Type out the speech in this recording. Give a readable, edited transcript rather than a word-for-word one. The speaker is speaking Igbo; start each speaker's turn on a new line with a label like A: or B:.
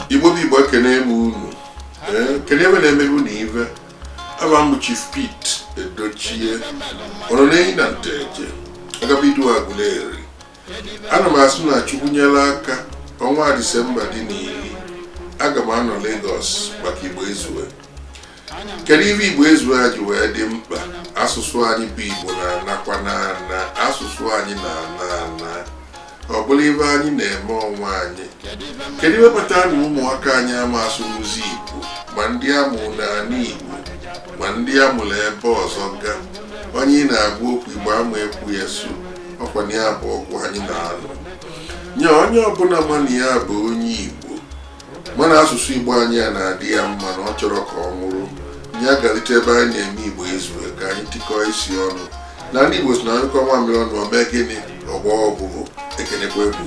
A: Igbo bụ Igbo ekene m unu. Kene ebe na-emere unu ive. Aba m Chief Pete Edochie. Ọnọ n'enyi na nteje. Agabidu Aguleri. Ana m asụ na Chukwu nyela aka ọnwa Disemba dị n'ili. Aga m anọ Lagos maka Igbo Ezue. Kedu ibe Igbo Ezue a ji wee dị mkpa? Asụsụ anyị bụ Igbo na-anakwa na asụsụ anyị na ọ bụla ibe anyị na-eme onwe anyị. Kedu ibe kpatara na ụmụaka anyị ama asụrụzi Igbo, ma ndị amụrụ n'ala Igbo ma ndị amụrụ ebe ọzọ ga onye na-agwa okwu Igbo ama ekwu ya so ọkwa na ya bụ ọgwụ anyị na-alụ nye onye ọbụla mana ya bụ onye Igbo mana asụsụ Igbo anyị a na-adị ya mma na ọ chọrọ ka ọ nwụrụ nye agalite ebe anyị na-eme Igbo Ezue ka anyị tịkọọ isi ọnụ na ndị Igbo si na anyụkọ nwa mmiri ọnụ ome gịnị ọgbọ ọgwụgwụ ekenekwa egwu.